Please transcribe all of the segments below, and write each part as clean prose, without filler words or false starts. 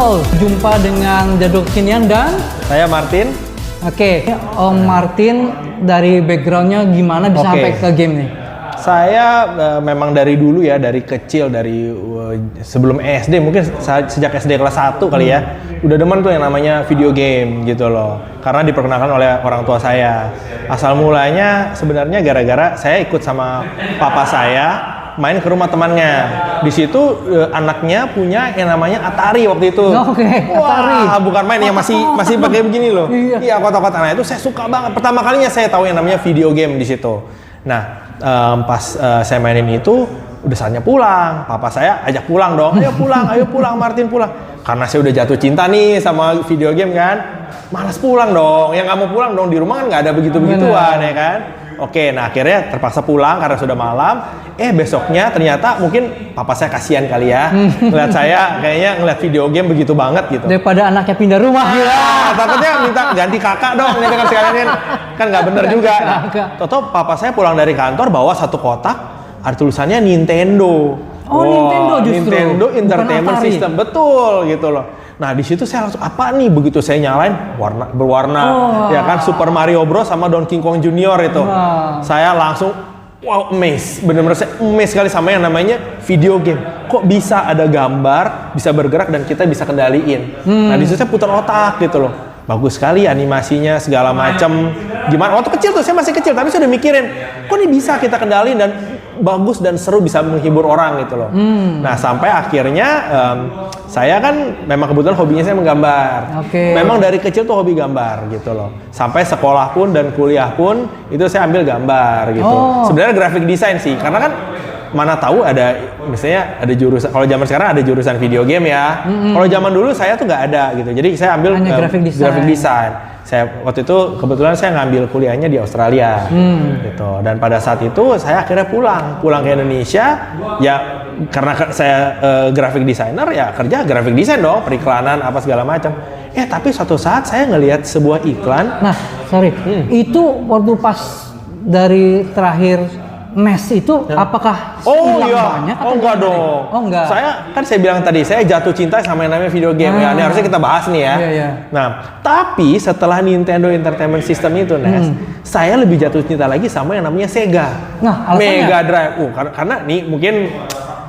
Betul, jumpa dengan Jaduk Kinian dan Saya Martin. Oke, Om Martin dari backgroundnya gimana bisa sampai ke game nih? Saya memang dari dulu ya, dari kecil, dari sebelum SD, mungkin sejak SD kelas 1 kali ya, udah demen tuh yang namanya video game gitu loh. Karena diperkenalkan oleh orang tua saya. Asal mulanya sebenarnya gara-gara saya ikut sama papa saya main ke rumah temannya. Di situ anaknya punya yang namanya Atari waktu itu. Oke, Atari. Wah, bukan main yang masih pakai begini loh. Iya, kotak-kotak. Nah, itu saya suka banget. Pertama kalinya saya tahu yang namanya video game di situ. Nah, pas saya mainin itu udah saatnya pulang. Papa saya ajak pulang dong. Ayo pulang Martin pulang. Karena saya udah jatuh cinta nih sama video game kan. Malas pulang dong. Yang nggak mau pulang dong, di rumah kan nggak ada begitu-begituan ya kan. Oke, nah akhirnya terpaksa pulang karena sudah malam. Besoknya ternyata mungkin papa saya kasihan kali ya. Ngeliat saya kayaknya ngeliat video game begitu banget gitu. Daripada anaknya pindah rumah. Takutnya minta ganti kakak dong, ini kan sekalian kan nggak bener juga. Nah, toto papa saya pulang dari kantor bawa satu kotak, ada tulisannya Nintendo. Oh, Nintendo justru. Nintendo Entertainment System, betul gitu loh. Nah di situ saya langsung apa nih, begitu saya nyalain berwarna ya kan, Super Mario Bros sama Donkey Kong Junior itu. Saya langsung wow, amazed, bener-bener saya amazed sekali sama yang namanya video game. Kok bisa ada gambar, bisa bergerak dan kita bisa kendaliin. Nah di situ saya putar otak gitu loh. Bagus sekali animasinya segala macam. Gimana? Waktu kecil tuh, saya masih kecil tapi saya udah mikirin, kok ini bisa kita kendaliin dan bagus dan seru, bisa menghibur orang gitu loh. Nah sampai akhirnya saya kan memang kebetulan hobinya saya menggambar. Memang dari kecil tuh hobi gambar gitu loh. Sampai sekolah pun dan kuliah pun itu saya ambil gambar gitu. Sebenarnya graphic design sih, karena kan mana tahu ada misalnya ada jurusan, kalau zaman sekarang ada jurusan video game ya. Kalau zaman dulu saya tuh nggak ada gitu. Jadi saya ambil graphic design. Saya waktu itu kebetulan saya ngambil kuliahnya di Australia gitu. Dan pada saat itu saya akhirnya pulang ke Indonesia ya, karena saya graphic designer ya, kerja graphic design dong, periklanan apa segala macam. Tapi suatu saat saya ngelihat sebuah iklan. Nah, sorry. Itu waktu pas dari terakhir NES itu apakah banyak atau enggak dong. Enggak. Saya bilang tadi saya jatuh cinta sama yang namanya video game ya. Ini harusnya kita bahas nih ya. Nah, tapi setelah Nintendo Entertainment System itu NES, saya lebih jatuh cinta lagi sama yang namanya Sega. Nah, alasannya? Mega Drive. Karena nih mungkin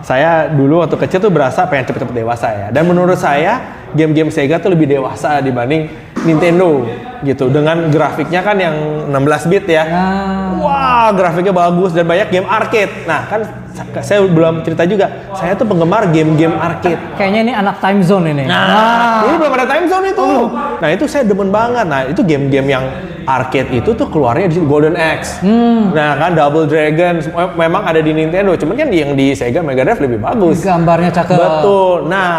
saya dulu waktu kecil tuh berasa pengen cepet-cepet dewasa ya. Dan menurut saya game-game Sega tuh lebih dewasa dibanding Nintendo gitu, dengan grafiknya kan yang 16 bit ya. Wah, grafiknya bagus dan banyak game arcade. Nah, kan saya belum cerita juga, saya tuh penggemar game-game arcade. Kayaknya ini anak time zone ini. Ini belum ada time zone itu. Nah, itu saya demen banget. Nah, itu game-game yang arcade itu tuh keluarnya di Golden Axe. Nah, kan Double Dragon memang ada di Nintendo, cuman kan yang di Sega Mega Drive lebih bagus. Gambarnya cakep. Betul. Nah,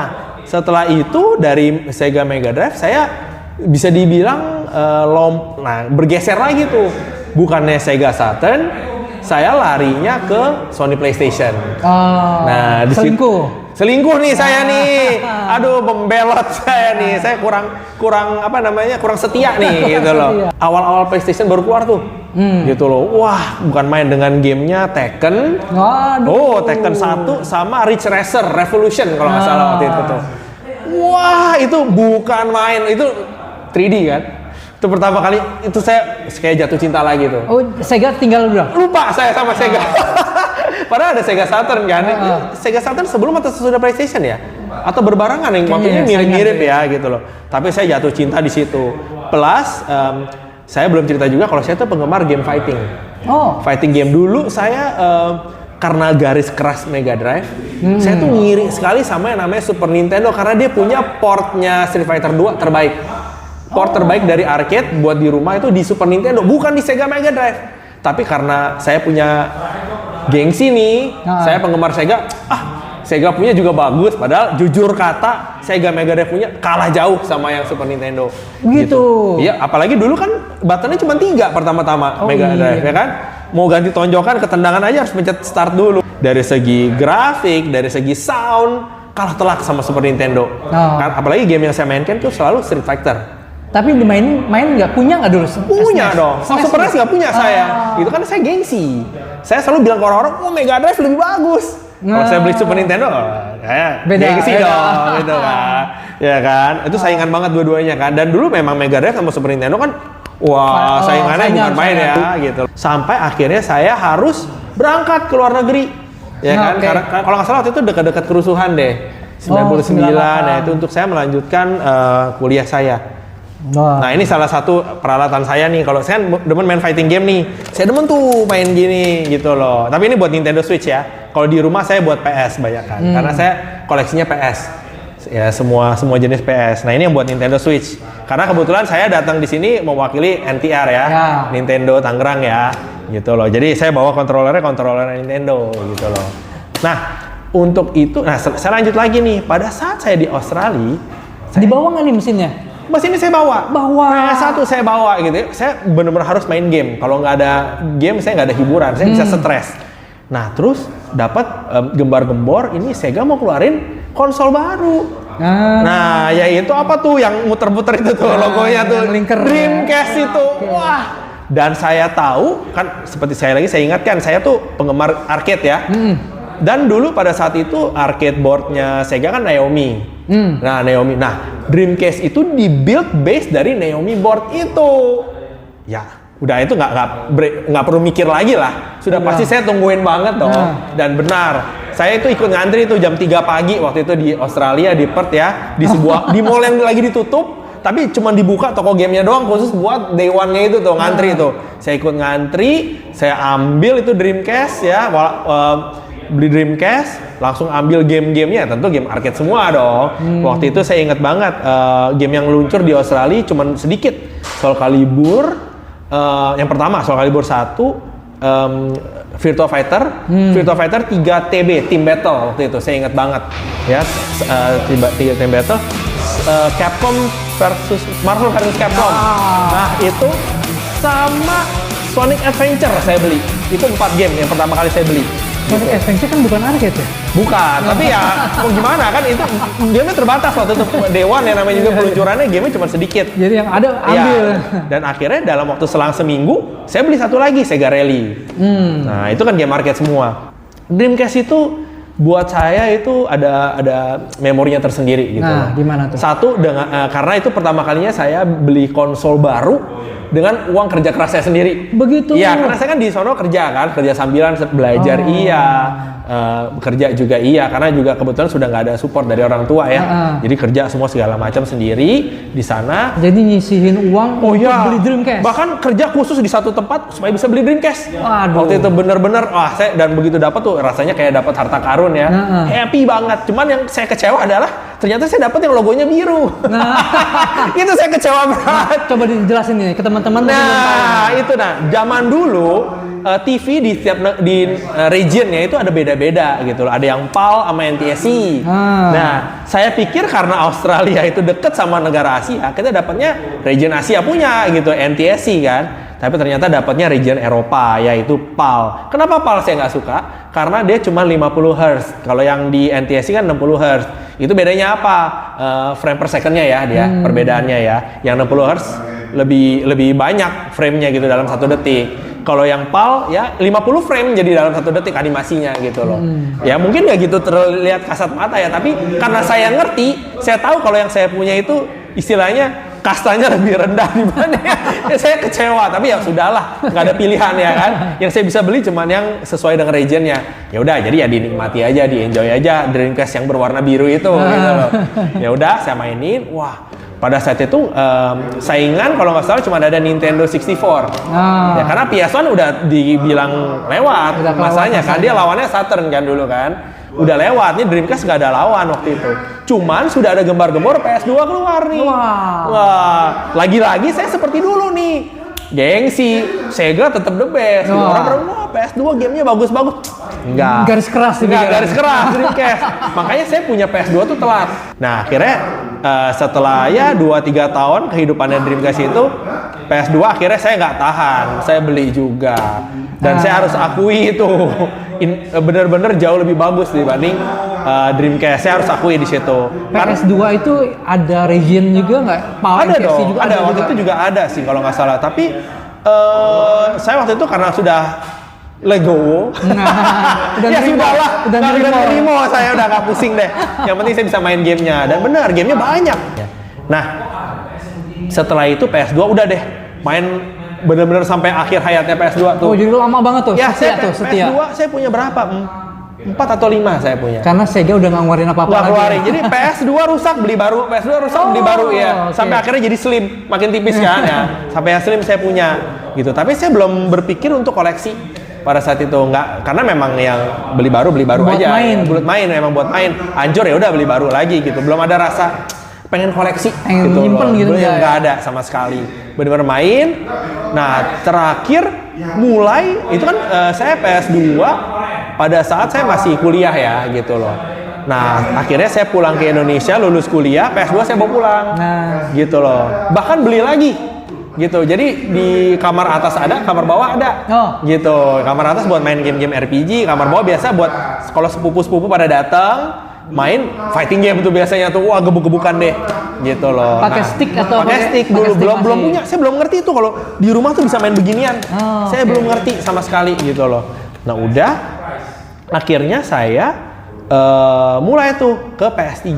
setelah itu dari Sega Mega Drive saya bisa dibilang bergeser lagi tuh. Bukannya Sega Saturn, saya larinya ke Sony PlayStation. Nah, di selingkuh nih saya nih. Aduh, pembelot saya nih. Saya kurang setia nih gitu loh. Awal-awal PlayStation baru keluar tuh. Gitu loh. Wah, bukan main dengan gamenya Tekken. Tekken 1 sama Ridge Racer Revolution kalau nggak salah waktu itu tuh. Wah, itu bukan main, itu 3D kan. Itu pertama kali itu saya kayak jatuh cinta lagi tuh. Sega tinggal udah. Lupa saya sama Sega. Padahal ada Sega Saturn kan. Sega Saturn sebelum atau sesudah PlayStation ya? Atau berbarengan yang waktunya mirip-mirip ya gitu loh. Tapi saya jatuh cinta di situ. Plus saya belum cerita juga kalau saya tuh penggemar game fighting. Fighting game dulu saya karena garis keras Mega Drive, saya tuh ngiri sekali sama yang namanya Super Nintendo karena dia punya portnya Street Fighter 2 terbaik. Port terbaik dari arcade buat di rumah itu di Super Nintendo, bukan di Sega Mega Drive. Tapi karena saya punya gengsi nih, saya penggemar Sega, Sega punya juga bagus, padahal jujur kata Sega Mega Drive punya kalah jauh sama yang Super Nintendo. Gitu. Iya, apalagi dulu kan buttonnya cuma 3 pertama-tama Mega Drive ya kan. Mau ganti tonjokan, ketendangan aja harus pencet start dulu. Dari segi grafik, dari segi sound, kalah telak sama Super Nintendo. Apalagi game yang saya mainkan tuh selalu Street Fighter. Tapi main nggak punya nggak dulu? Punya dong. Super NES nggak punya saya. Itu kan saya gengsi. Saya selalu bilang ke orang-orang, Mega Drive lebih bagus. Kalau saya beli Super Nintendo, kayak gengsi dong, gitu kan. Ya kan, itu saingan banget dua-duanya kan. Dan dulu memang Mega Drive sama Super Nintendo kan, wah saingannya bukan main ya, gitu. Sampai akhirnya saya harus berangkat ke luar negeri, ya kan. Karena kalau nggak salah waktu itu dekat-dekat kerusuhan deh, 99. Nah itu untuk saya melanjutkan kuliah saya. Nah ini salah satu peralatan saya nih. Kalau saya demen main fighting game nih, saya demen tuh main gini gitu loh. Tapi ini buat Nintendo Switch ya. Kalau di rumah saya buat PS banyak kan, karena saya koleksinya PS. Ya semua jenis PS. Nah ini yang buat Nintendo Switch. Karena kebetulan saya datang di sini mewakili NTR ya, Nintendo Tangerang ya, gitu loh. Jadi saya bawa kontroler Nintendo gitu loh. Nah untuk itu, nah saya lanjut lagi nih. Pada saat saya di Australia, dibawa nggak nih mesinnya? Mesin ini saya bawa. PS1 saya bawa gitu ya. Saya benar-benar harus main game. Kalau nggak ada game, saya nggak ada hiburan. Saya bisa stres. Nah, terus dapat gembar-gembor. Ini Sega mau keluarin konsol baru. Nah, yaitu apa tuh yang muter-muter itu tuh logonya tuh. Dreamcast itu. Wah. Dan saya tahu kan seperti saya ingatkan, saya tuh penggemar arcade ya. Dan dulu pada saat itu arcade boardnya Sega kan Naomi. Nah, Dreamcast itu dibuild base dari Naomi board itu. Ya, udah itu nggak perlu mikir lagi lah. Sudah pasti saya tungguin banget dong. Dan benar, saya itu ikut ngantri tuh jam 3 pagi waktu itu di Australia di Perth ya, di sebuah di mall yang lagi ditutup. Tapi cuma dibuka toko gamenya doang khusus buat day one-nya itu tuh ngantri itu. Saya ikut ngantri, saya ambil itu Dreamcast ya. Beli Dreamcast, langsung ambil game-gamenya, tentu game arcade semua dong. Waktu itu saya ingat banget game yang luncur di Australia cuman sedikit. Soul Calibur, yang pertama Soul Calibur 1, Virtua Fighter, Virtua Fighter 3 TB, Team Battle waktu itu saya ingat banget ya, 3 Team Battle, Capcom versus Marvel versus Capcom. Nah itu sama Sonic Adventure saya beli. Itu 4 game yang pertama kali saya beli. Sonic Adventure kan bukan arcade ya? Bukan, tapi ya mau gimana kan itu game-nya terbatas waktu itu Dewan yang namanya juga peluncurannya game-nya cuma sedikit. Jadi yang ada ambil. Ya, dan akhirnya dalam waktu selang seminggu saya beli satu lagi Sega Rally. Nah itu kan game arcade semua. Dreamcast itu buat saya itu ada memorinya tersendiri gitu. Nah, gimana tuh? Satu dengan karena itu pertama kalinya saya beli konsol baru dengan uang kerja keras saya sendiri. Begitu. Iya, karena saya kan di sono kerja sambilan belajar kerja juga iya, karena juga kebetulan sudah nggak ada support dari orang tua ya. Jadi kerja semua segala macam sendiri di sana. Jadi nyisihin uang untuk beli Dreamcast. Bahkan kerja khusus di satu tempat supaya bisa beli Dreamcast. Waduh. Waktu itu bener-bener saya dan begitu dapat tuh rasanya kayak dapat harta karun ya. Happy banget. Cuman yang saya kecewa adalah ternyata saya dapat yang logonya biru. Itu saya kecewa banget. Coba dijelasin nih ke teman-teman. Zaman dulu TV di setiap regionnya itu ada beda-beda gitu loh. Ada yang PAL sama NTSC. Nah, saya pikir karena Australia itu deket sama negara Asia, kita dapatnya region Asia punya gitu, NTSC kan. Tapi ternyata dapatnya region Eropa, yaitu PAL. Kenapa PAL saya nggak suka? Karena dia cuma 50 Hz. Kalau yang di NTSC kan 60 Hz. Itu bedanya apa? Frame per second-nya ya dia, perbedaannya ya. Yang 60 Hz lebih banyak frame-nya gitu dalam 1 detik. Kalau yang PAL ya 50 frame jadi dalam 1 detik animasinya gitu loh. Ya mungkin nggak gitu terlihat kasat mata ya, tapi karena saya ngerti, saya tahu kalau yang saya punya itu istilahnya kastanya lebih rendah dibanding ya saya kecewa, tapi ya sudahlah, nggak ada pilihan ya kan. Yang saya bisa beli cuman yang sesuai dengan regionnya. Ya udah, jadi ya dinikmati aja, di-enjoy aja Dreamcast yang berwarna biru itu gitu loh. Ya udah, saya mainin. Wah, pada saat itu saingan kalau nggak salah cuma ada Nintendo 64. Ya karena PS1 udah dibilang lewat masanya kan, dia lawannya Saturn kan dulu kan. Udah lewat, nih Dreamcast nggak ada lawan waktu itu. Cuman sudah ada gembar-gembor PS2 keluar nih. Wah, lagi-lagi saya seperti dulu nih. Gengsi, Sega tetap the best. Orang-orang, wah PS2 gamenya bagus-bagus. Enggak. Garis keras sih. Enggak, garis keras Dreamcast. Makanya saya punya PS2 tuh telat. Nah, akhirnya setelah ya 2-3 tahun kehidupannya Dreamcast itu, PS2 akhirnya saya nggak tahan. Saya beli juga. Dan saya harus akui itu benar-benar jauh lebih bagus dibanding Dreamcast. Saya harus akui di situ. PS2 itu ada region juga nggak? Ada dong. Juga ada waktu itu juga ada sih kalau nggak salah. Tapi saya waktu itu karena sudah Legowo. Nah, udah Ya nerimo. sudahlah, Udah udah nerimo. nerimo, saya udah gak pusing deh. Yang penting saya bisa main gamenya, dan benar gamenya banyak. Nah, setelah itu PS2 udah deh main bener-bener sampai akhir hayatnya PS2 tuh. Oh, jadi lama banget tuh. Ya, setia saya tuh, setia. PS2 saya punya berapa? 4 atau 5 saya punya. Karena Sega udah nggak ngeluarin apa-apa Nggak lagi. keluarin. Jadi PS2 rusak beli baru, PS2 rusak beli baru ya. oke. Sampai akhirnya jadi slim, makin tipis kan ya. Sampai yang slim saya punya gitu. Tapi saya belum berpikir untuk koleksi pada saat itu, nggak, karena memang yang beli baru Buat aja. main. Buat main, memang buat main. Hancur ya udah beli baru lagi gitu. Belum ada rasa pengen koleksi Pengen gitu nyimpen loh. gitu, Belum, nggak nggak ada sama sekali. Benar-benar main. Nah, terakhir mulai itu kan saya PS2 pada saat saya masih kuliah ya gitu loh. Nah, akhirnya saya pulang ke Indonesia, lulus kuliah, PS2 saya bawa pulang. Nah. Gitu loh. Bahkan beli lagi. Gitu. Jadi di kamar atas ada, kamar bawah ada. Oh. Gitu. Kamar atas buat main game-game RPG, kamar bawah biasa buat kalau sepupu-sepupu pada datang main fighting game tuh biasanya tuh, wah gebuk-gebukan deh gitu loh. Pakai stick atau pakai stick pakai dulu, stick belum masih? punya. Saya belum ngerti itu kalau di rumah tuh bisa main beginian. Oh, Saya oke. belum ngerti sama sekali gitu loh. Nah, udah akhirnya saya mulai tuh ke PS3.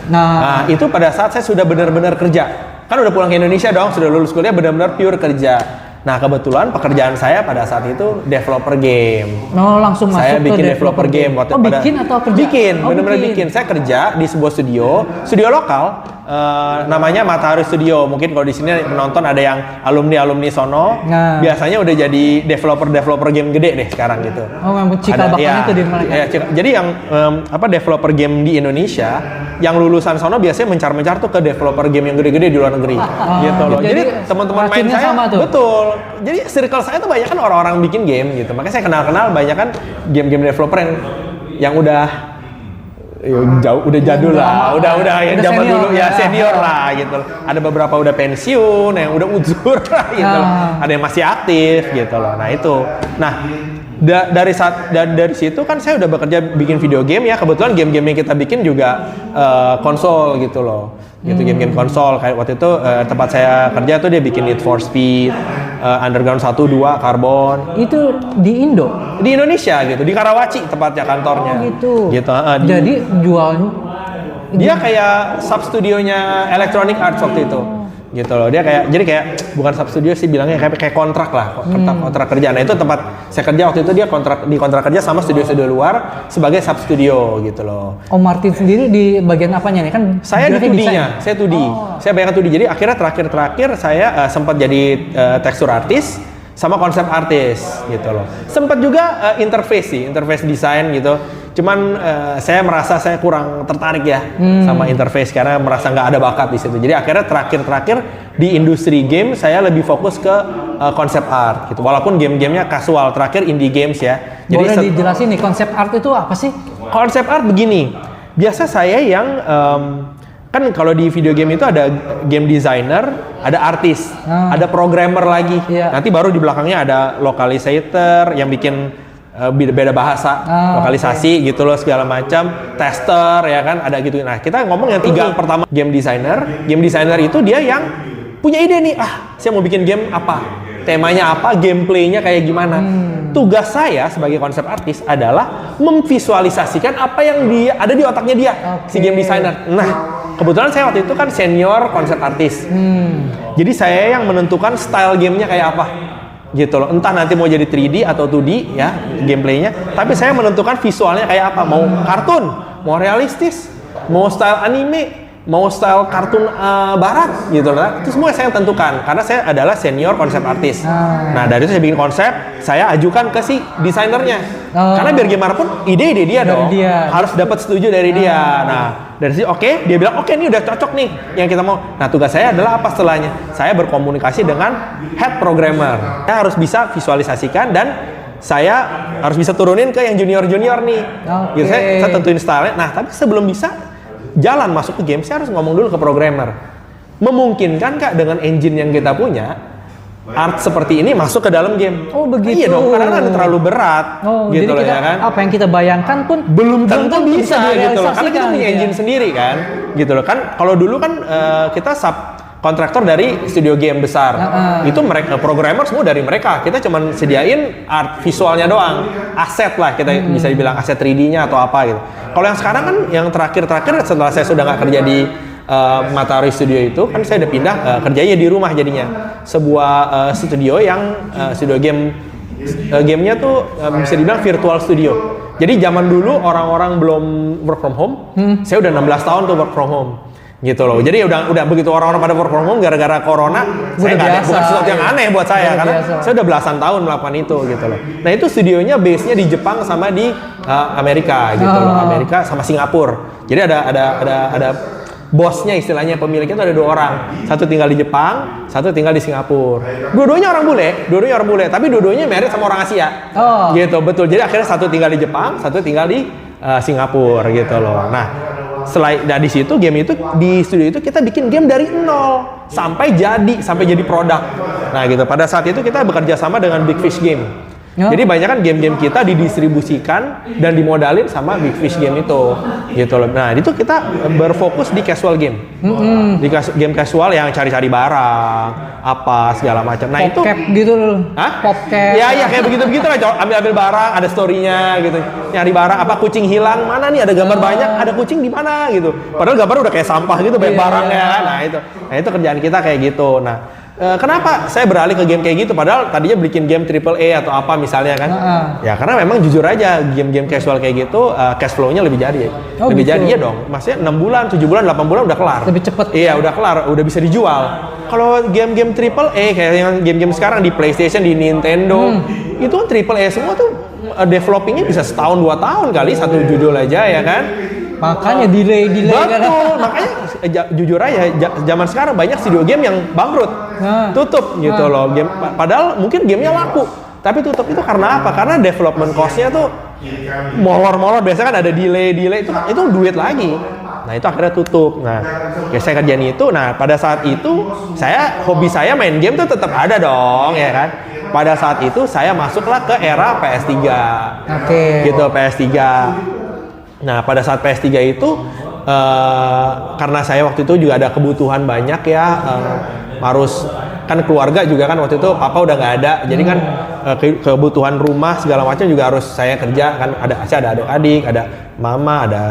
Nah, itu pada saat saya sudah benar-benar kerja. Kan udah pulang ke Indonesia dong, sudah lulus kuliah, benar-benar pure kerja. Nah, kebetulan pekerjaan saya pada saat itu developer game. langsung masuk Saya ke bikin developer game. bikin atau kerja? Bikin, Oh, bener-bener bikin. Saya kerja di sebuah studio lokal, namanya Matahari Studio. Mungkin kalau di sini menonton ada yang alumni sono, Nah. biasanya udah jadi developer game gede deh sekarang gitu. Oh, memang cikal bakalnya itu di mereka. Jadi yang developer game di Indonesia, yang lulusan sono biasanya mencar-mencar tuh ke developer game yang gede-gede di luar negeri, gitu loh. jadi Jadi teman-teman main racunnya saya, sama tuh. betul. Jadi circle saya tuh banyak kan orang-orang bikin game gitu. Makanya saya kenal-kenal banyak kan game-game developer yang udah jadul lah, udah yang Udah zaman senior, dulu ya ya. senior lah gitu. Ada beberapa udah pensiun, yang udah uzur lah gitu. Ada yang masih aktif gitu loh. Nah itu, dari situ kan saya udah bekerja bikin video game ya. Kebetulan game-game yang kita bikin juga konsol gitu loh. Gitu game-game konsol kayak waktu itu tempat saya kerja tuh dia bikin Need for Speed, Underground 1, 2, Carbon. Itu di Indo. Di Indonesia gitu, di Karawaci tempatnya kantornya. Oh, gitu. Gitu. Jadi jualnya Dia kayak sub studionya Electronic Arts waktu itu. Gitu loh. Dia kayak bukan sub studio sih bilangnya, kayak kontrak lah, kontrak kerja. Nah, itu tempat saya kerja waktu itu, dia kontrak kerja sama studio-studio luar sebagai sub studio gitu loh. Om Martin sendiri di bagian apanya nih? Kan Saya di graphic 2D-nya, design. saya 2D. Saya banyak 2D. Jadi akhirnya terakhir saya sempat jadi tekstur artis sama konsep artis gitu loh. Sempat juga interface design gitu. Cuman saya merasa saya kurang tertarik ya sama interface karena merasa nggak ada bakat di situ. Jadi akhirnya terakhir di industri game saya lebih fokus ke konsep art gitu. Walaupun game-gamenya casual, terakhir indie games ya. Jadi Boleh dijelasin nih konsep art itu apa sih? konsep art begini. Biasa saya yang kan kalau di video game itu ada game designer, ada artis, ada programmer lagi. Iya. Nanti baru di belakangnya ada localizer yang bikin beda bahasa, lokalisasi gitu loh segala macam, tester ya kan ada gitu. Nah, kita ngomong yang tiga pertama, game designer. Game designer itu dia yang punya ide nih, saya mau bikin game apa, temanya apa, gameplaynya kayak gimana. Tugas saya sebagai konsep artis adalah memvisualisasikan apa yang dia ada di otaknya dia, si game designer. Nah, kebetulan saya waktu itu kan senior konsep artis. Jadi saya yang menentukan style gamenya kayak apa. Gitu loh, entah nanti mau jadi 3D atau 2D ya gameplaynya, tapi saya menentukan visualnya kayak apa, mau kartun, mau realistis, mau style anime, mau style kartun barat gitu loh. Itu semua saya tentukan karena saya adalah senior konsep artis. Nah, dari itu saya bikin konsep, saya ajukan ke si desainernya. Karena biar gimana pun ide dia Dari dong, dia. harus dapat setuju dari dia. Nah, dari situ dia bilang oke, ini udah cocok nih yang kita mau. Nah, tugas saya adalah apa setelahnya? Saya berkomunikasi dengan head programmer. Saya harus bisa visualisasikan dan saya harus bisa turunin ke yang junior nih. Gitu, saya tentuin style-nya. Nah, tapi sebelum bisa jalan masuk ke game, saya harus ngomong dulu ke programmer. Memungkinkan Kak dengan engine yang kita punya, art seperti ini masuk ke dalam game? Oh, begitu. Iya dong, karena kan terlalu berat. Gitu jadi loh kita, ya kan. apa yang kita bayangkan pun Belum tentu bisa gitu loh. Karena kita direalisasikan punya gitu ya. engine sendiri kan. Gitu loh kan. Kalau dulu kan kita kontraktor dari studio game besar. Itu mereka programmer semua dari mereka. Kita cuman sediain art visualnya doang, aset lah kita bisa dibilang aset 3D-nya atau apa gitu. Kalau yang sekarang kan yang terakhir setelah saya sudah nggak kerja di Matahari Studio itu kan saya udah pindah kerjanya di rumah jadinya sebuah studio yang studio gamenya tuh bisa dibilang virtual studio. Jadi zaman dulu orang-orang belum work from home, saya udah 16 tahun tuh work from home. Gitu loh. Jadi udah begitu orang-orang pada work from home gara-gara corona, saya nggak ada, bukan sesuatu yang aneh buat saya karena saya udah belasan tahun melakukan itu gitu loh. Nah itu studionya base-nya di Jepang sama di Amerika gitu loh, Amerika sama Singapura. Jadi ada bosnya istilahnya, pemiliknya itu ada 2 orang. Satu tinggal di Jepang, satu tinggal di Singapura. Dua-duanya orang bule, tapi dua-duanya married sama orang Asia. Gitu, betul. Jadi akhirnya satu tinggal di Jepang, satu tinggal di Singapura gitu loh. Nah, di situ game itu di studio itu kita bikin game dari nol sampai jadi produk. Nah, gitu. Pada saat itu kita bekerja sama dengan Big Fish Game. Jadi banyak kan game-game kita didistribusikan dan dimodalin sama Big Fish Game itu, gitu loh. Nah itu kita berfokus di casual game, di game casual yang cari-cari barang, apa segala macam. Nah itu Popcap gitu loh. Popcap. Ya kayak begitu-begitu lah. Ambil barang, ada story-nya gitu. Nyari barang, apa kucing hilang, mana nih ada gambar banyak, ada kucing di mana gitu. Padahal gambar udah kayak sampah gitu, banyak barangnya kan. Nah itu kerjaan kita kayak gitu. Nah. Kenapa saya beralih ke game kayak gitu padahal tadinya bikin game AAA atau apa misalnya kan? Ya karena memang jujur aja game-game casual kayak gitu cash flow-nya lebih jadi. Jadi ya dong. Maksudnya 6 bulan, 7 bulan, 8 bulan udah kelar. Lebih cepet. Iya, udah kelar, udah bisa dijual. Kalau game-game AAA kayak yang game-game sekarang di PlayStation, di Nintendo, itu kan AAA semua tuh developingnya bisa setahun 2 tahun kali satu judul aja ya kan? Makanya delay kan. Betul, makanya jujur aja zaman sekarang banyak studio game yang bangkrut, tutup gitu loh. Padahal mungkin gamenya laku, tapi tutup itu karena apa? Karena development cost-nya tuh molor-molor. Biasanya kan ada delay itu duit lagi. Nah itu akhirnya tutup. Nah ya saya kerjain itu. Nah pada saat itu hobi saya main game tuh tetap ada dong ya kan. Pada saat itu saya masuklah ke era PS3. Gitu PS3. Nah pada saat PS3 itu karena saya waktu itu juga ada kebutuhan banyak ya, harus kan keluarga juga kan waktu itu papa udah nggak ada, jadi kan kebutuhan rumah segala macam juga harus saya kerja kan, saya ada adik-adik, ada mama, ada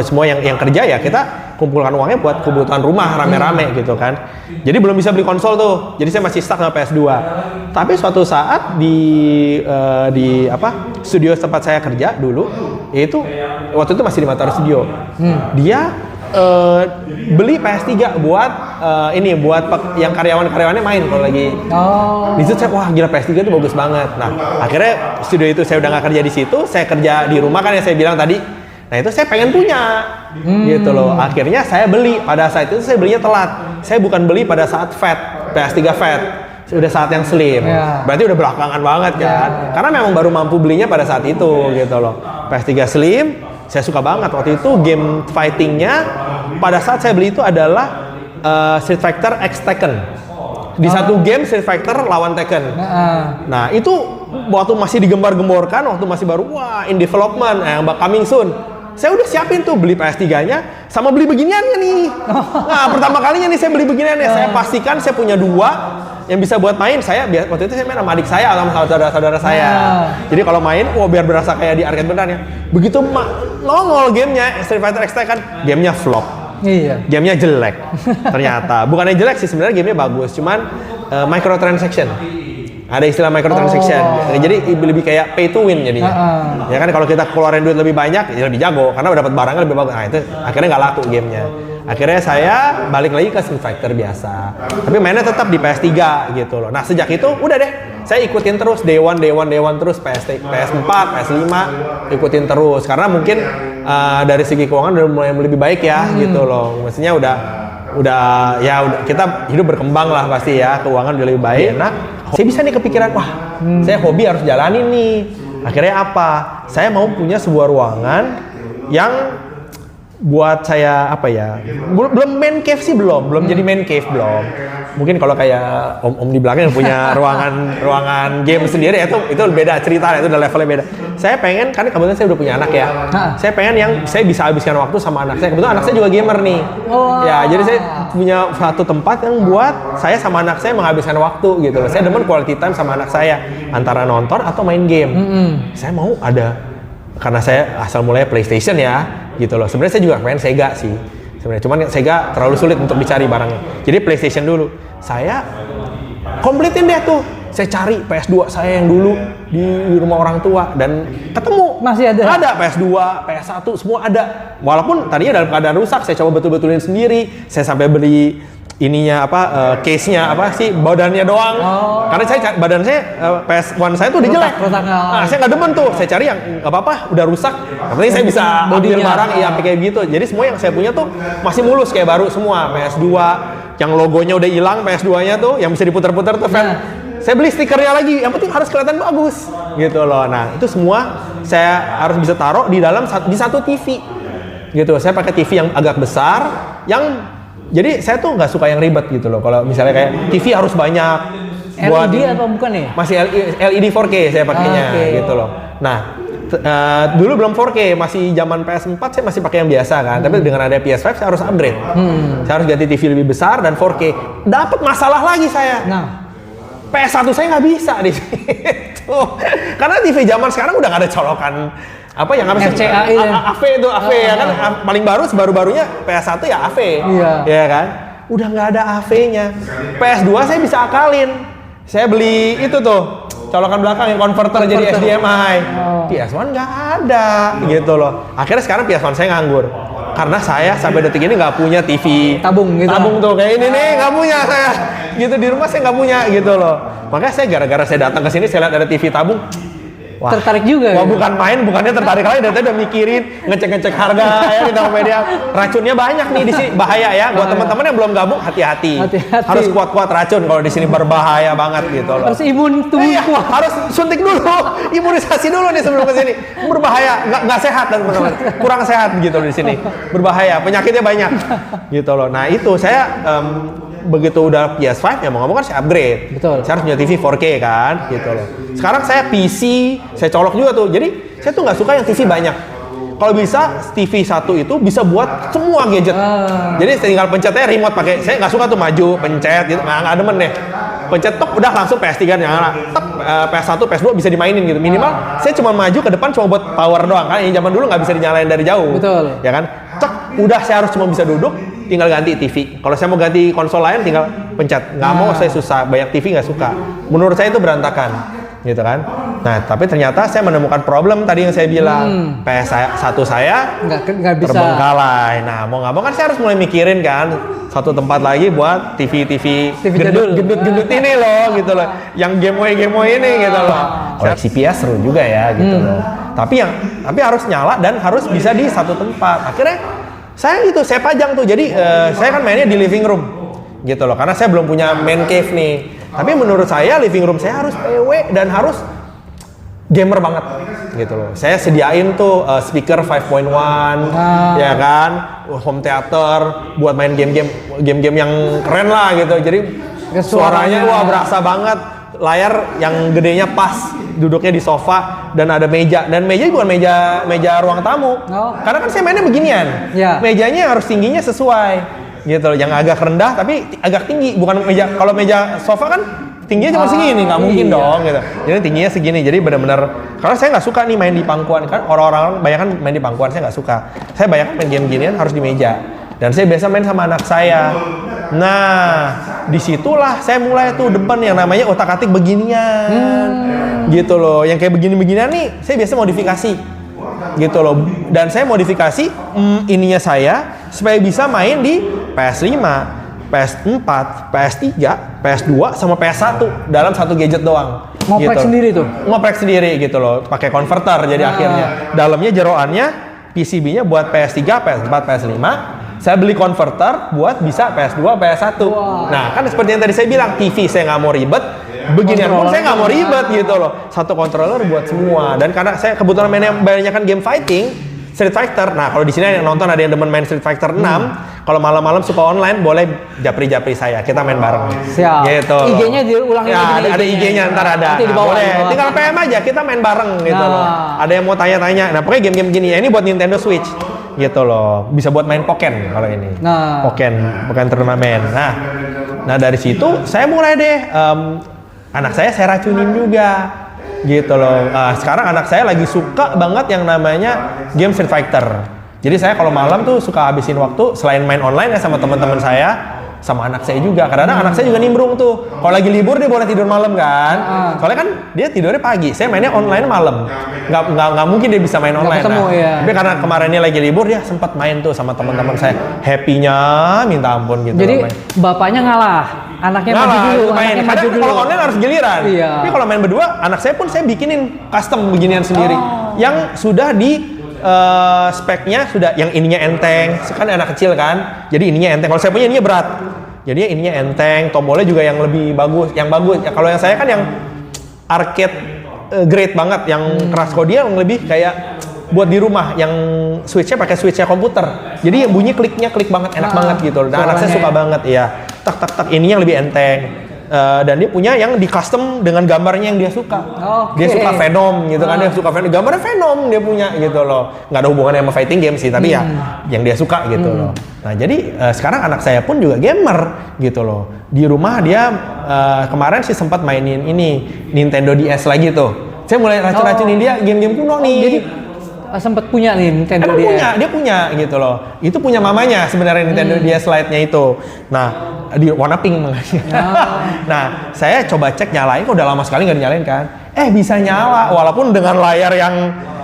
semua yang kerja ya kita kumpulkan uangnya buat kebutuhan rumah rame-rame gitu kan. Jadi belum bisa beli konsol tuh, jadi saya masih stuck sama PS2. Tapi suatu saat di studio tempat saya kerja dulu, yaitu waktu itu masih di Matahari Studio, dia beli PS3 buat yang karyawan-karyawannya main kalau lagi. Di situ saya wah gila PS3 itu bagus banget. Nah akhirnya studio itu saya udah nggak kerja di situ, saya kerja di rumah kan yang saya bilang tadi. Nah itu saya pengen punya gitu loh. Akhirnya saya beli, pada saat itu saya belinya telat. Saya bukan beli pada saat fat, PS3 fat. Udah saat yang slim, berarti udah belakangan banget kan. Karena memang baru mampu belinya pada saat itu gitu loh. PS3 slim, saya suka banget. Waktu itu game fightingnya pada saat saya beli itu adalah Street Fighter X Tekken. Di satu game Street Fighter lawan Tekken. Nah itu waktu masih digembar-gemborkan, waktu masih baru in development, yang coming soon. Saya udah siapin tuh beli PS3-nya sama beli beginiannya nih. Nah pertama kalinya nih saya beli beginiannya. Saya pastikan saya punya 2 yang bisa buat main. Waktu itu saya main sama adik saya atau sama saudara-saudara saya. Jadi kalau main, biar berasa kayak di arcade beneran ya. Begitu nongol gamenya Street Fighter X kan, gamenya flop. Iya. Gamenya jelek. Ternyata bukannya jelek sih sebenarnya, gamenya bagus. Cuman microtransaction. Ada istilah microtransaction. Jadi lebih kayak pay to win jadinya. Ya kan kalau kita keluarin duit lebih banyak, ya lebih jago karena udah dapat barangnya lebih bagus. Nah itu akhirnya nggak laku gamenya. Akhirnya saya balik lagi ke Street Fighter biasa. Tapi mainnya tetap di PS3 gitu loh. Nah sejak itu udah deh, saya ikutin terus day one terus PS4, PS5 ikutin terus. Karena mungkin dari segi keuangan udah mulai lebih baik ya gitu loh. Maksudnya udah kita hidup berkembang lah pasti ya, keuangan udah lebih baik. Enak. Saya bisa nih kepikiran, saya hobi harus jalanin nih. Akhirnya apa? Saya mau punya sebuah ruangan yang buat saya apa ya, belum main cave sih, belum jadi main cave belum. Mungkin kalau kayak om di belakang yang punya ruangan game sendiri itu beda cerita, itu udah levelnya beda. Saya pengen, karena kebetulan saya udah punya anak ya, saya pengen yang saya bisa habiskan waktu sama anak saya. Kebetulan anak saya juga gamer nih, ya jadi saya punya satu tempat yang buat saya sama anak saya menghabiskan waktu gitu loh. Saya demen quality time sama anak saya, antara nonton atau main game. Saya mau ada, karena saya asal mulai PlayStation ya, gitu loh. Sebenarnya saya juga pengen Sega sih, sebenarnya. Cuman Sega terlalu sulit untuk dicari barangnya. Jadi PlayStation dulu. Saya kompletin deh tuh. Saya cari PS2 saya yang dulu di rumah orang tua dan ketemu. Masih ada? Ada PS2, PS1 semua ada. Walaupun tadinya dalam keadaan rusak, saya coba betul-betulin sendiri. Saya sampai beli ininya case-nya badannya doang. Karena badan saya PS1 saya tuh udah jelek. Nah, saya nggak demen tuh. Saya cari yang nggak apa-apa, udah rusak. Katanya saya bisa ambil barang kayak gitu. Jadi semua yang saya punya tuh masih mulus kayak baru semua. PS2 yang logonya udah hilang, PS2-nya tuh yang bisa diputar-putar tuh saya beli stikernya lagi. Yang penting harus kelihatan bagus gitu loh. Nah, itu semua saya harus bisa taruh di dalam di satu TV. Gitu. Saya pakai TV yang agak besar jadi saya tuh nggak suka yang ribet gitu loh. Kalau misalnya kayak TV harus banyak. LED atau bukan nih? Masih LED 4K saya pakainya gitu loh. Nah, dulu belum 4K, masih zaman PS4 saya masih pakai yang biasa kan. Tapi dengan ada PS5 saya harus upgrade. Saya harus ganti TV lebih besar dan 4K. Dapat masalah lagi saya. PS1 saya nggak bisa di situ. Karena TV zaman sekarang udah nggak ada colokan yang RCA AV itu ya kan, paling baru-barunya PS1 ya AV. Ya kan? Udah nggak ada AV-nya. PS2 saya bisa akalin. Saya beli itu tuh colokan belakang yang converter jadi HDMI. PS1 nggak ada gitu loh. Akhirnya sekarang PS1 saya nganggur. Karena saya sampai detik ini nggak punya TV tabung gitu. Tabung tuh kayak ini nih nggak punya saya. Gitu di rumah saya nggak punya gitu loh. Makanya saya gara-gara saya datang ke sini saya lihat ada TV tabung. Wah, tertarik juga. Wah, bukan main, bukannya tertarik lagi, dari tadi udah mikirin, ngecek harga ya di Tokopedia. Racunnya banyak nih di sini, bahaya ya. Buat teman-teman yang belum gabung, hati-hati. Harus kuat-kuat racun kalau di sini, berbahaya banget gitu loh. Harus imun tubuh kuat. Harus suntik dulu, imunisasi dulu nih sebelum ke sini. Berbahaya, nggak sehat dan teman-teman. Kurang sehat gitu di sini. Berbahaya, penyakitnya banyak. Gitu loh. Nah, itu saya begitu udah PS5 ya mau ngomong kan saya upgrade. Betul. Saya harus punya TV 4K kan, gitu loh. Sekarang saya PC, saya colok juga tuh. Jadi saya tuh nggak suka yang TV banyak. Kalau bisa TV satu itu bisa buat semua gadget. Jadi tinggal pencetnya remote pakai. Saya nggak suka tuh maju pencet gitu. Nggak demen deh. Pencet tok udah langsung PS3 nyala. Tek PS1, PS2 bisa dimainin gitu. Minimal saya cuma maju ke depan cuma buat power doang kan. Yang zaman dulu nggak bisa dinyalain dari jauh. Betul. Ya kan? Cek udah saya harus cuma bisa duduk, tinggal ganti TV. Kalau saya mau ganti konsol lain tinggal pencet. Nggak mau saya susah, banyak TV nggak suka. Menurut saya itu berantakan. Gitu kan. Nah, tapi ternyata saya menemukan problem tadi yang saya bilang. PS1 saya nggak bisa terbengkalai. Nah, mau nggak mau kan saya harus mulai mikirin kan satu tempat lagi buat TV gendut ini loh gitu loh. Yang Game Boy ini gitu loh. Koleksi PS seru juga ya gitu loh. Tapi harus nyala dan harus bisa di satu tempat. Akhirnya saya pajang tuh. Jadi saya kan mainnya di living room gitu loh. Karena saya belum punya main cave nih. Tapi menurut saya living room saya harus PW dan harus gamer banget gitu loh. Saya sediain tuh speaker 5.1 ya kan, home theater buat main game-game yang keren lah gitu. Jadi suaranya berasa banget. Layar yang gedenya pas, duduknya di sofa dan ada meja. Dan meja bukan meja ruang tamu. Karena kan saya mainnya beginian. Mejanya harus tingginya sesuai gitu loh, yang agak rendah tapi agak tinggi, bukan meja. Kalau meja sofa kan tingginya cuma segini, nggak mungkin dong gitu. Jadi tingginya segini, jadi benar-benar karena saya nggak suka nih main di pangkuan kan, orang-orang banyak kan main di pangkuan, saya nggak suka. Saya banyak main game ginian harus di meja, dan saya biasa main sama anak saya. Nah, disitulah saya mulai tuh depan yang namanya otak-atik beginian, gitu loh. Yang kayak begini-beginian nih, saya biasa modifikasi. Gitu loh, dan saya modifikasi ininya saya supaya bisa main di PS5, PS4, PS3, PS2 sama PS1 dalam satu gadget doang. Ngoprek gitu. Sendiri tuh? Ngoprek sendiri gitu loh, pakai converter jadi akhirnya. Dalamnya jeroannya PCB-nya buat PS3, PS4, PS5. Saya beli converter buat bisa PS2, PS1. Nah, kan seperti yang tadi saya bilang, TV saya nggak mau ribet. Beginian pun saya nggak mau ribet gitu loh. Satu controller buat semua. Dan karena saya kebetulan mainnya banyak kan game fighting, Street Fighter. Nah, kalau di sini yang nonton ada yang demen main Street Fighter 6, kalau malam-malam suka online boleh japri-japri saya. Kita main bareng. Siap. Gitu. IG-nya diulangi ya, lagi. ada IG-nya ntar ada. Nanti di bawah, boleh. di bawah. Tinggal PM aja, kita main bareng gitu loh. Ada yang mau tanya-tanya. Nah, pokoknya game-game gini ya. Ini buat Nintendo Switch. Gitu loh. Bisa buat main Pokken kalau ini. Pokken turnamen. Nah, dari situ saya mulai deh anak saya racunin juga. Gitu loh. Sekarang anak saya lagi suka banget yang namanya game Street Fighter. Jadi saya kalau malam tuh suka habisin waktu selain main online ya sama teman-teman saya, sama anak saya juga. Kadang-kadang anak saya juga nimbrung tuh. Kalau lagi libur dia boleh tidur malam kan. Soalnya kan dia tidurnya pagi. Saya mainnya online malam. Nggak mungkin dia bisa main online. Ketemu, ya. Tapi karena kemarin ini lagi libur dia sempat main tuh sama teman-teman saya. Happy-nya minta ampun gitu. Jadi bapaknya ngalah. Anaknya maju dulu, main. Kadang kalau online harus giliran. Iya. Tapi kalau main berdua, anak saya pun saya bikinin custom beginian sendiri. Yang sudah di speknya sudah, yang ininya enteng. Kan anak kecil kan, jadi ininya enteng. Kalau saya punya ininya berat. Jadi ininya enteng, tombolnya juga yang lebih bagus, yang bagus. Ya, kalau yang saya kan yang arcade grade banget, yang keras. Kalau dia yang lebih kayak buat di rumah, yang switchnya pakai switchnya komputer. Jadi yang bunyi kliknya klik banget, enak banget gitu. Dan anak saya suka banget, ya. Tak tak tak, ininya yang lebih enteng. Dan dia punya yang di custom dengan gambarnya yang dia suka. Dia suka Venom gitu kan, dia suka Venom. Gambarnya Venom dia punya gitu loh. Nggak ada hubungannya sama fighting game sih, tapi ya yang dia suka gitu loh. Nah, jadi sekarang anak saya pun juga gamer gitu loh. Di rumah dia kemarin sih sempat mainin ini Nintendo DS lagi tuh. Saya mulai racun-racunin dia game-game kuno nih. Jadi sempat punya nih Nintendo DS. Dia punya gitu loh. Itu punya mamanya sebenarnya Nintendo DS Lite-nya itu. Nah, di warna pink makanya. Nah, saya coba cek nyalain, kok udah lama sekali nggak dinyalain kan. Bisa nyala walaupun dengan layar yang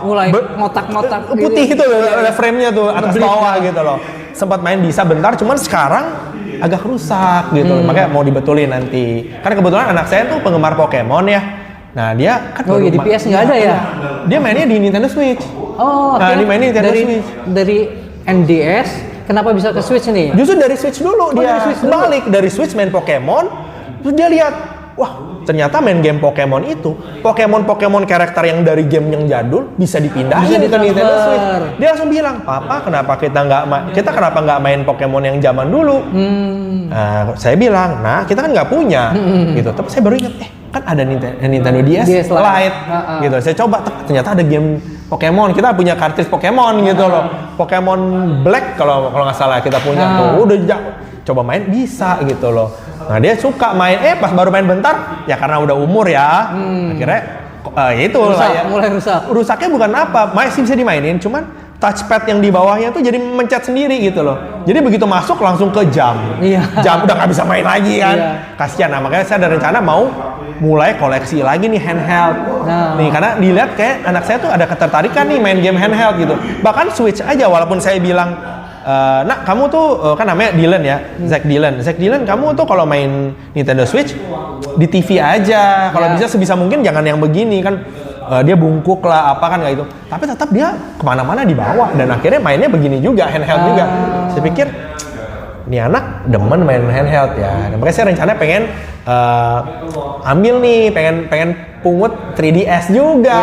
mulai ngotak-ngotak putih gitu ada frame-nya tuh atas bawah gitu loh. Sempat main bisa bentar, cuman sekarang agak rusak gitu. Makanya mau dibetulin nanti. Karena kebetulan anak saya tuh penggemar Pokemon ya. Nah, dia kan di PS nggak ada ya? Dia mainnya di Nintendo Switch. Nah, dia mainnya Nintendo Switch. Dari NDS, kenapa bisa ke Switch nih? Justru dari Switch dulu dia balik dari Switch main Pokemon, terus dia lihat, wah ternyata main game Pokemon itu, Pokemon karakter yang dari game yang jadul bisa dipindahin ke Nintendo Switch. Dia langsung bilang, Papa kenapa kita kenapa nggak main Pokemon yang zaman dulu? Nah, saya bilang, nah kita kan nggak punya, gitu. Tapi saya baru ingat, kan ada Nintendo DS Lite, gitu. Saya coba, ternyata ada game Pokemon. Kita punya kartris Pokemon gitu loh. Pokemon Black kalau nggak salah kita punya tuh. Udah coba main bisa gitu loh. Nah, dia suka main. Pas baru main bentar, ya karena udah umur ya. Akhirnya itu mulai rusak. Rusaknya bukan apa, masih bisa dimainin, cuman touchpad yang di bawahnya tuh jadi mencet sendiri gitu loh. Jadi begitu masuk langsung ke jam. Jam udah nggak bisa main lagi kan. Kasihan. Nah, makanya saya ada rencana mau mulai koleksi lagi nih handheld. Nih, karena dilihat kayak anak saya tuh ada ketertarikan nih main game handheld gitu. Bahkan Switch aja, walaupun saya bilang, nak kamu tuh kan namanya Dylan ya, Zack Dylan kamu tuh kalau main Nintendo Switch di TV aja. Kalau bisa sebisa mungkin jangan yang begini kan. Dia bungkuk lah apa kan kayak gitu. Tapi tetap dia kemana-mana dibawa dan akhirnya mainnya begini juga, handheld juga. Saya pikir ini anak demen main handheld ya. Dan makanya saya rencana pengen ambil nih, pengen pungut 3DS juga.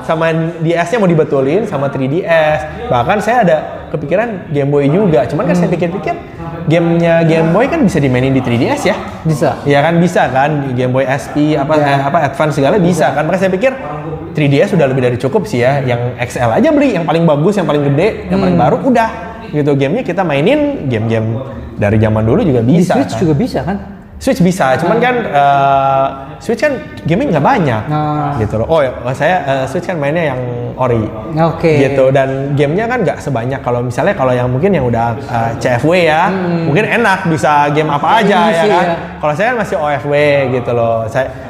Sama DS-nya mau dibetulin sama 3DS. Bahkan saya ada kepikiran Game Boy juga. Cuman kan saya pikir-pikir gamenya Game Boy kan bisa dimainin di 3DS ya? Bisa. Ya kan bisa kan, Game Boy SP apa Advance segala bisa kan. Makanya saya pikir 3DS sudah lebih dari cukup sih ya. Yang XL aja beli, yang paling bagus, yang paling gede, yang paling baru udah. Gitu gamenya kita mainin game-game dari zaman dulu juga bisa. Di Switch juga bisa kan? Switch bisa, cuman kan Switch kan gaming nggak banyak, gitu loh. Saya Switch kan mainnya yang ori, gitu. Dan gamenya kan nggak sebanyak kalau misalnya kalau yang mungkin yang udah CFW ya, mungkin enak bisa game apa aja ya kan. Kalau saya kan masih OFW gitu loh. Saya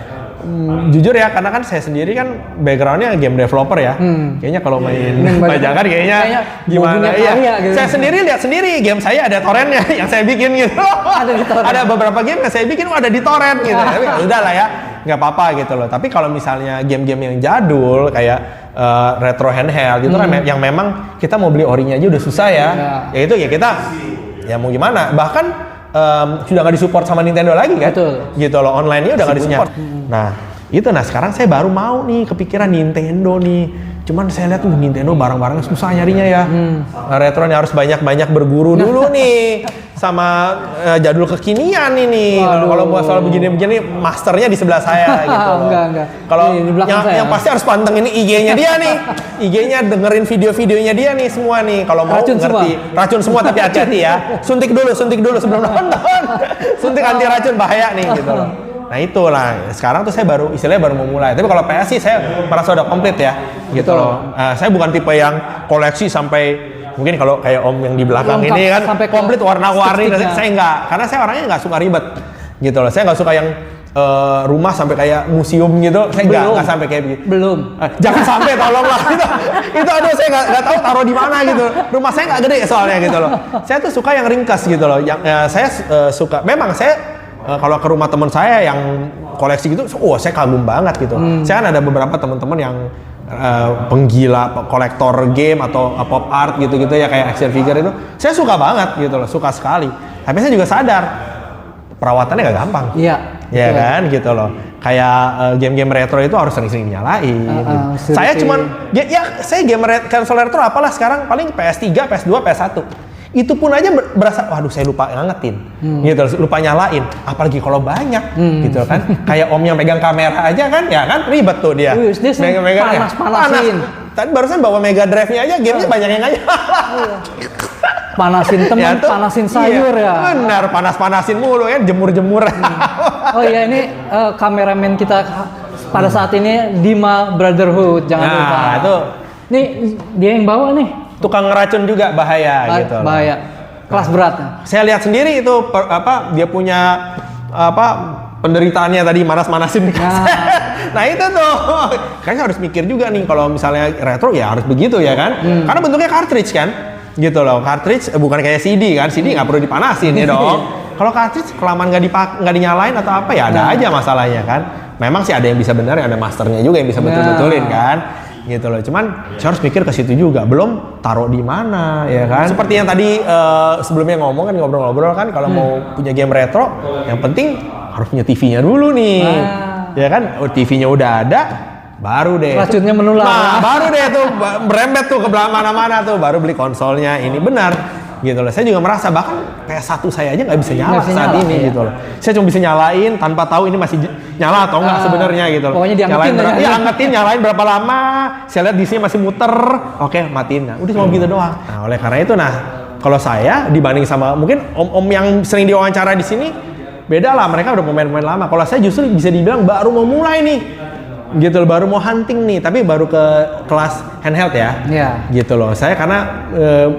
jujur ya, karena kan saya sendiri kan backgroundnya game developer ya. Kayaknya kalau main bajakan kayaknya gimana ya. Gitu. Saya sendiri lihat sendiri game saya ada torrentnya yang saya bikin gitu. Ada beberapa game yang saya bikin ada di torrent gitu. Tapi udah lah ya, nggak apa-apa gitu loh. Tapi kalau misalnya game-game yang jadul kayak retro handheld gitu kan, yang memang kita mau beli orinya aja udah susah ya. Ya itu ya kita ya mau gimana. Bahkan sudah nggak disupport sama Nintendo lagi kan? Betul. Gitu loh, online-nya udah nggak disupport. Nah, Itu, nah sekarang saya baru mau nih kepikiran Nintendo nih. Cuman saya lihat tuh Nintendo barang-barangnya susah nyarinya ya. Retro nih harus banyak-banyak berguru dulu nih sama jadul kekinian ini. Kalau buat soal begini-begini, masternya di sebelah saya gitu. Enggak. Kalau yang pasti harus pantengin IG-nya dia nih. IG-nya dengerin video-videonya dia nih semua nih. Kalau mau Racun ngerti. Racun semua tapi hati-hati ya. Suntik dulu sebelum nonton. Suntik anti racun bahaya nih gitu loh. Nah itulah, sekarang tuh saya istilahnya baru mau mulai. Tapi kalau PS sih saya merasa udah komplit ya, gitu loh. Saya bukan tipe yang koleksi sampai, mungkin kalau kayak Om yang di belakang ini kan, komplit warna-warni. Saya enggak, karena saya orangnya nggak suka ribet, gitu loh. Saya nggak suka yang rumah sampai kayak museum gitu, saya nggak sampai kayak begitu. Belum. Jangan sampai tolonglah itu aduh saya nggak tahu taruh di mana gitu. Rumah saya nggak gede soalnya gitu loh. Saya tuh suka yang ringkas gitu loh. Yang saya suka, memang saya kalau ke rumah teman saya yang koleksi gitu, saya kagum banget gitu. Saya kan ada beberapa teman-teman yang penggila kolektor game atau pop art gitu-gitu ya, kayak action figure itu. Saya suka banget gitu loh, suka sekali. Tapi saya juga sadar perawatannya gak gampang. Iya. Ya kan gitu loh. Kayak game-game retro itu harus sering-sering nyalain. Gitu. Saya cuman saya game konsol retro apalah sekarang paling PS3, PS2, PS1. Itu pun aja berasa, waduh saya lupa ngangetin, gitu, lupa nyalain. Apalagi kalau banyak, gitu kan. Kayak Om yang megang kamera aja kan, ya kan ribet tuh dia. Megang panas-panasin. Tadi barusan bawa Mega Drive-nya aja, gamenya banyak yang nggak nyala. Panasin teman, panasin sayur ya. Benar, panas-panasin mulu ya, jemur-jemur. Oh iya, ini kameramen kita pada saat ini Dima Brotherhood, jangan lupa. Nah, itu. Nih dia yang bawa nih. Tukang ngeracun juga bahaya gitu. Bahaya. Kelas berat. Saya lihat sendiri itu dia punya penderitaannya tadi manas-manasin di kaset. Nah itu tuh, kayaknya harus mikir juga nih kalau misalnya retro ya harus begitu ya kan? Karena bentuknya cartridge kan, gitu loh. Cartridge bukan kayak CD kan? CD nggak perlu dipanasin ya dong. Kalau cartridge kelamaan nggak dinyalain atau apa ya ada aja masalahnya kan. Memang sih ada yang bisa benar, ada masternya juga yang bisa betul-betulin kan. Gitu loh, cuman saya harus mikir ke situ juga, belum taruh di mana ya kan. Seperti yang tadi sebelumnya ngomong kan, ngobrol-ngobrol kan, kalau mau punya game retro yang penting harus punya TV-nya dulu nih. Ya kan, TV-nya udah ada, baru deh racunnya menular. Nah, baru deh tuh berembet tuh ke mana-mana tuh, baru beli konsolnya. Ini benar gitu loh. Saya juga merasa bahkan PS1 saya aja nggak bisa nyala saat ini gitu loh. Saya cuma bisa nyalain tanpa tahu ini masih nyala atau enggak sebenarnya gitu loh. Pokoknya diangetin angetin, nyalain berapa lama, saya lihat di sini masih muter, oke matiin. Nah, udah cuma gitu doang. Nah, oleh karena itu kalau saya dibanding sama mungkin om-om yang sering diwawancara di sini beda lah, mereka udah pemain-pemain lama. Kalau saya justru bisa dibilang baru mau mulai nih. Gitu loh, baru mau hunting nih, tapi baru ke kelas handheld ya. Iya. Gitu loh. Saya karena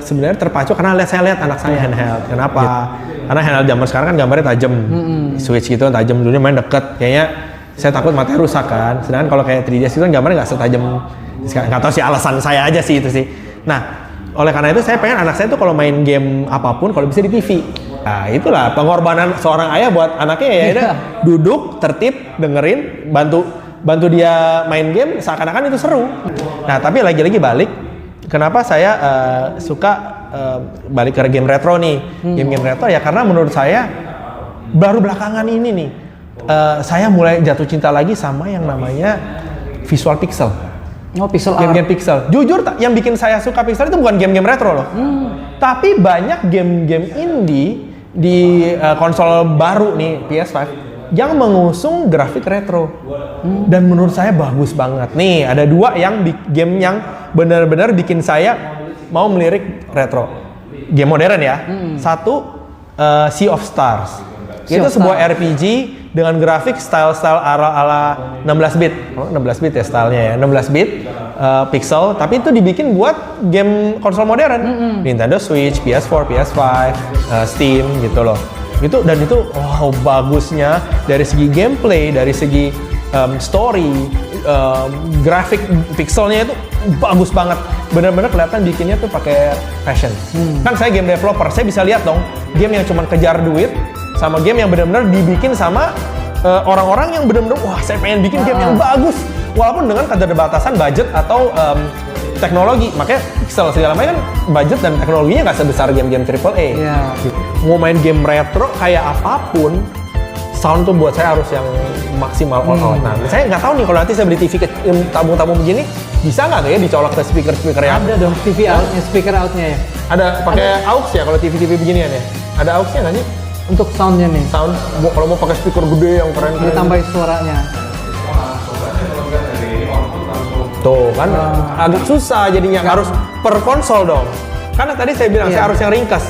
sebenarnya terpacu karena saya lihat anak saya handheld. Kenapa? Karena handheld zaman sekarang kan gambarnya tajam. Switch gitu tajam, dulunya main deket. Kayaknya saya takut matanya rusak kan. Sedangkan kalau kayak 3DS itu kan gambarnya nggak setajam. Nggak tahu sih, alasan saya aja sih itu sih. Nah, oleh karena itu saya pengen anak saya tuh kalau main game apapun kalau bisa di TV. Nah, itulah pengorbanan seorang ayah buat anaknya ya. Duduk, tertib, dengerin, bantu dia main game seakan-akan itu seru. Nah, tapi lagi-lagi balik, kenapa saya suka balik ke game retro nih. Game-game retro ya karena menurut saya baru belakangan ini nih saya mulai jatuh cinta lagi sama yang namanya visual pixel. Oh, pixel art. Game-game pixel. Jujur yang bikin saya suka pixel itu bukan game-game retro loh. Tapi banyak game-game indie di konsol baru nih PS5 yang mengusung grafik retro. Dan menurut saya bagus banget. Nih, ada dua game yang benar-benar bikin saya mau melirik retro. Game modern ya. Satu, Sea of Stars. Itu sebuah RPG dengan grafik style-style ala 16 bit. Oh, 16 bit ya stylenya ya. 16 bit pixel, tapi itu dibikin buat game konsol modern. Nintendo Switch, PS4, PS5, Steam gitu loh. Itu wow bagusnya dari segi gameplay, dari segi story, grafik pixelnya itu bagus banget. Benar-benar kelihatan bikinnya tuh pakai passion. Kan saya game developer, saya bisa lihat dong game yang cuma kejar duit sama game yang benar-benar dibikin sama orang-orang yang benar-benar wah saya pengen bikin game yang bagus walaupun dengan keterbatasan budget atau teknologi. Makanya pixel segala macam kan budget dan teknologinya nggak sebesar game-game AAA. Yeah. Mau main game retro kayak apapun sound tuh buat saya harus yang maksimal all out. Nah, saya nggak tahu nih kalau nanti saya beli TV tabung-tabung begini, bisa nggak tuh ya dicolok ke speaker-speaker yang Ada dong TV outnya, speaker outnya ya. ada pakai aux ya kalau TV-TV beginian ya? Ada aux-nya nggak sih? Untuk soundnya nih. Sound kalau mau pakai speaker gede yang keren. Ditambahin suaranya. Tuh kan agak susah jadinya, harus per konsol dong. Karena tadi saya bilang saya harus yang ringkas.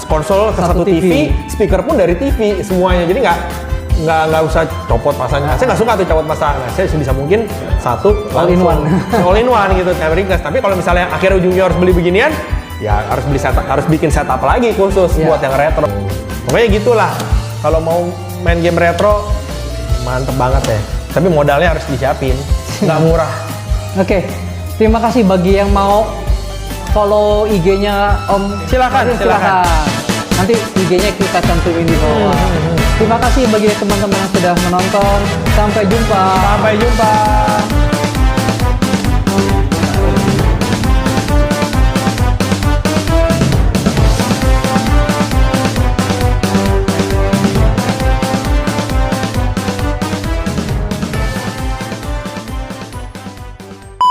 Konsol ke satu TV, speaker pun dari TV semuanya. Jadi nggak usah copot pasangnya. Saya nggak suka tuh copot pasang. Nah, saya sebisa mungkin satu All in one. all in one gitu, kayak ringkas. Tapi kalau misalnya akhirnya ujungnya harus beli beginian, ya harus bikin setup lagi khusus buat yang retro. Pokoknya gitulah. Kalau mau main game retro, mantep banget ya. Tapi modalnya harus disiapin, nggak murah. Oke, terima kasih bagi yang mau follow IG-nya Om. Silakan. Nanti IG-nya kita cantumin di bawah. Terima kasih bagi teman-teman yang sudah menonton. Sampai jumpa. Sampai jumpa.